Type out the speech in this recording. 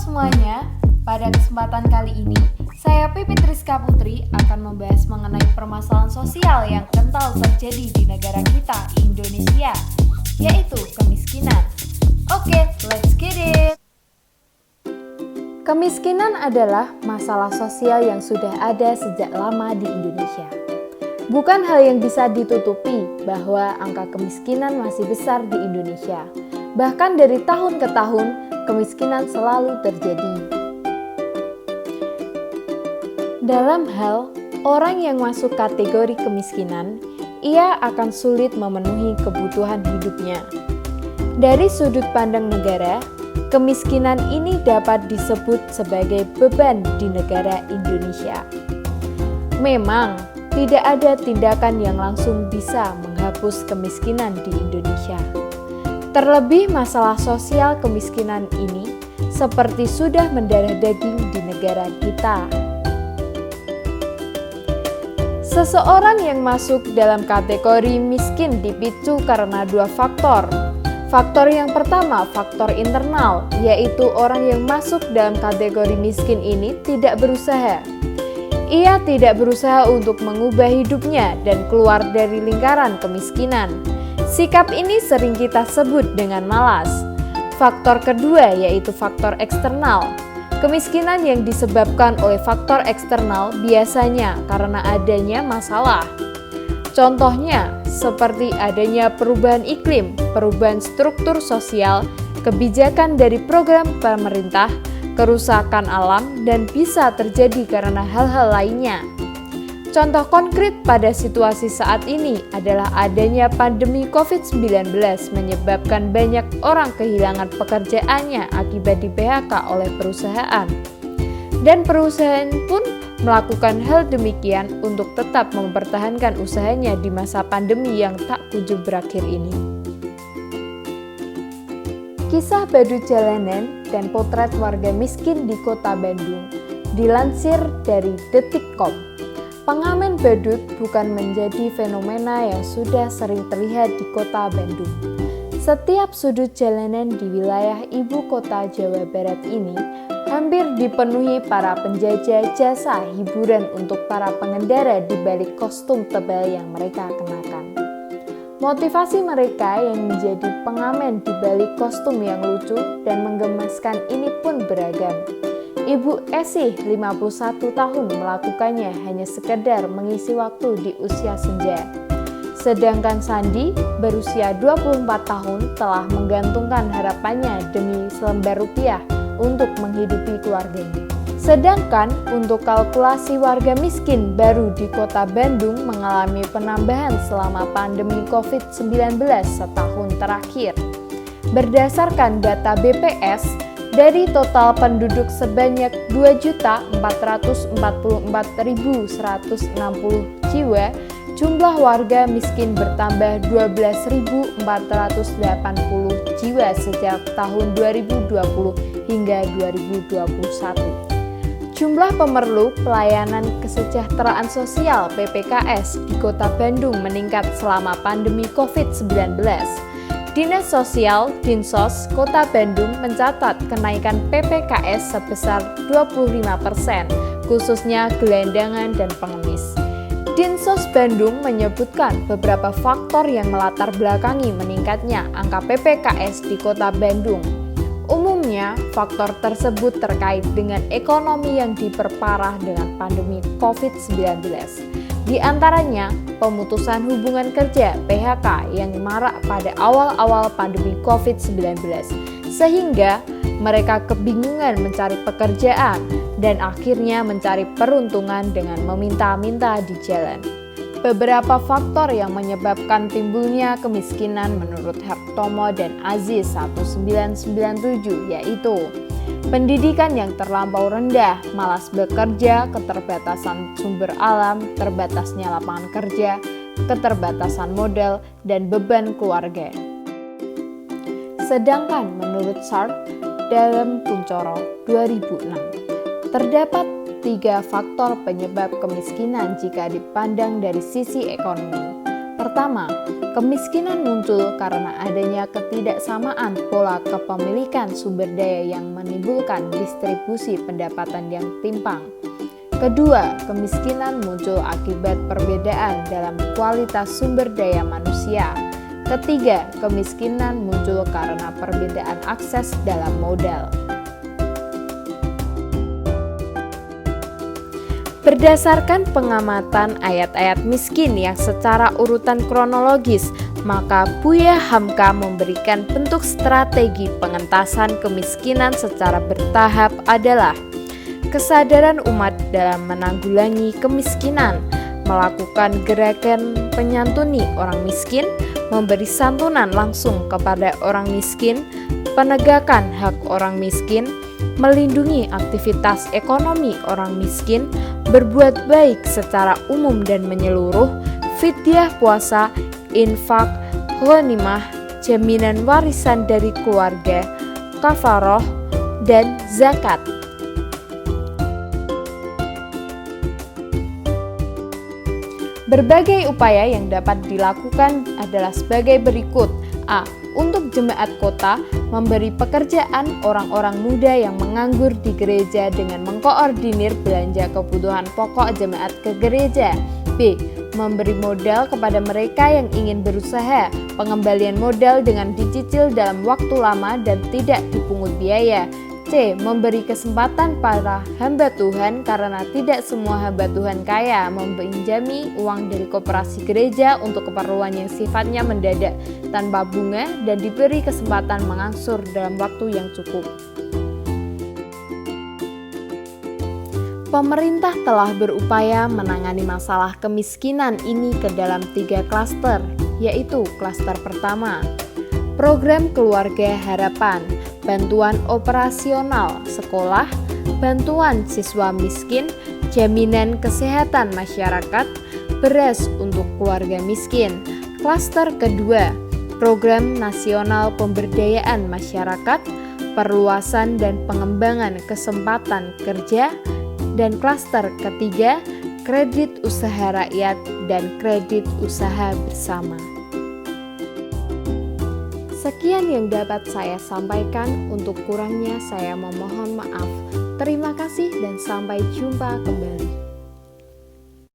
semuanya, pada kesempatan kali ini saya Pipit Rizka Putri akan membahas mengenai permasalahan sosial yang kental terjadi di negara kita, Indonesia, yaitu kemiskinan. Oke, let's get it! Kemiskinan adalah masalah sosial yang sudah ada sejak lama di Indonesia. Bukan hal yang bisa ditutupi bahwa angka kemiskinan masih besar di Indonesia. Bahkan dari tahun ke tahun, kemiskinan selalu terjadi. Dalam hal orang yang masuk kategori kemiskinan, ia akan sulit memenuhi kebutuhan hidupnya. Dari sudut pandang negara, kemiskinan ini dapat disebut sebagai beban di negara Indonesia. Memang, tidak ada tindakan yang langsung bisa menghapus kemiskinan di Indonesia. Terlebih masalah sosial kemiskinan ini seperti sudah mendarah daging di negara kita. Seseorang yang masuk dalam kategori miskin dipicu karena dua faktor. Faktor yang pertama, faktor internal, yaitu orang yang masuk dalam kategori miskin ini tidak berusaha. Ia tidak berusaha untuk mengubah hidupnya dan keluar dari lingkaran kemiskinan. Sikap ini sering kita sebut dengan malas. Faktor kedua yaitu faktor eksternal. Kemiskinan yang disebabkan oleh faktor eksternal biasanya karena adanya masalah. Contohnya seperti adanya perubahan iklim, perubahan struktur sosial, kebijakan dari program pemerintah, kerusakan alam, dan bisa terjadi karena hal-hal lainnya. Contoh konkret pada situasi saat ini adalah adanya pandemi COVID-19 menyebabkan banyak orang kehilangan pekerjaannya akibat di PHK oleh perusahaan. Dan perusahaan pun melakukan hal demikian untuk tetap mempertahankan usahanya di masa pandemi yang tak kunjung berakhir ini. Kisah badut jalanan dan potret warga miskin di kota Bandung dilansir dari Detikcom. Pengamen badut bukan menjadi fenomena yang sudah sering terlihat di kota Bandung. Setiap sudut jalanan di wilayah ibu kota Jawa Barat ini hampir dipenuhi para penjajah jasa hiburan untuk para pengendara di balik kostum tebal yang mereka kenakan. Motivasi mereka yang menjadi pengamen di balik kostum yang lucu dan menggemaskan ini pun beragam. Ibu Esih, 51 tahun, melakukannya hanya sekedar mengisi waktu di usia senja. Sedangkan Sandi, berusia 24 tahun, telah menggantungkan harapannya demi selembar rupiah untuk menghidupi keluarganya. Sedangkan untuk kalkulasi warga miskin baru di kota Bandung mengalami penambahan selama pandemi COVID-19 setahun terakhir. Berdasarkan data BPS, dari total penduduk sebanyak 2.444.160 jiwa, jumlah warga miskin bertambah 12.480 jiwa sejak tahun 2020 hingga 2021. Jumlah pemerlu pelayanan kesejahteraan sosial (PPKS) di Kota Bandung meningkat selama pandemi COVID-19. Dinas Sosial Dinsos Kota Bandung mencatat kenaikan PPKS sebesar 25%, khususnya gelandangan dan pengemis. Dinsos Bandung menyebutkan beberapa faktor yang melatar belakangi meningkatnya angka PPKS di Kota Bandung. Umumnya, faktor tersebut terkait dengan ekonomi yang diperparah dengan pandemi COVID-19. Di antaranya, pemutusan hubungan kerja (PHK) yang marak pada awal-awal pandemi COVID-19, sehingga mereka kebingungan mencari pekerjaan dan akhirnya mencari peruntungan dengan meminta-minta di jalan. Beberapa faktor yang menyebabkan timbulnya kemiskinan menurut Hartomo dan Aziz 1997 yaitu pendidikan yang terlampau rendah, malas bekerja, keterbatasan sumber alam, terbatasnya lapangan kerja, keterbatasan modal, dan beban keluarga. Sedangkan menurut Sharp dalam Kuncoro 2006, terdapat 3 faktor penyebab kemiskinan jika dipandang dari sisi ekonomi. Pertama, Kemiskinan muncul karena adanya ketidaksamaan pola kepemilikan sumber daya yang menimbulkan distribusi pendapatan yang timpang. Kedua, kemiskinan muncul akibat perbedaan dalam kualitas sumber daya manusia. Ketiga, kemiskinan muncul karena perbedaan akses dalam modal. Berdasarkan pengamatan ayat-ayat miskin yang secara urutan kronologis, maka Buya Hamka memberikan bentuk strategi pengentasan kemiskinan secara bertahap adalah kesadaran umat dalam menanggulangi kemiskinan, melakukan gerakan penyantuni orang miskin, memberi santunan langsung kepada orang miskin, penegakan hak orang miskin, melindungi aktivitas ekonomi orang miskin, berbuat baik secara umum dan menyeluruh, fidyah puasa, infak, ghanimah, jaminan warisan dari keluarga, kafaroh, dan zakat. Berbagai upaya yang dapat dilakukan adalah sebagai berikut. A. Untuk jemaat kota, memberi pekerjaan orang-orang muda yang menganggur di gereja dengan mengkoordinir belanja kebutuhan pokok jemaat ke gereja. B. Memberi modal kepada mereka yang ingin berusaha, pengembalian modal dengan dicicil dalam waktu lama dan tidak dipungut biaya. C. Memberi kesempatan para hamba Tuhan karena tidak semua hamba Tuhan kaya meminjami uang dari koperasi gereja untuk keperluan yang sifatnya mendadak tanpa bunga dan diberi kesempatan mengangsur dalam waktu yang cukup. Pemerintah telah berupaya menangani masalah kemiskinan ini ke dalam 3 klaster, yaitu klaster pertama, program Keluarga Harapan, bantuan operasional sekolah, bantuan siswa miskin, jaminan kesehatan masyarakat, beras untuk keluarga miskin. Klaster kedua, program nasional pemberdayaan masyarakat, perluasan dan pengembangan kesempatan kerja, dan klaster ketiga, kredit usaha rakyat dan kredit usaha bersama. Sekian yang dapat saya sampaikan, untuk kurangnya saya memohon maaf. Terima kasih dan sampai jumpa kembali.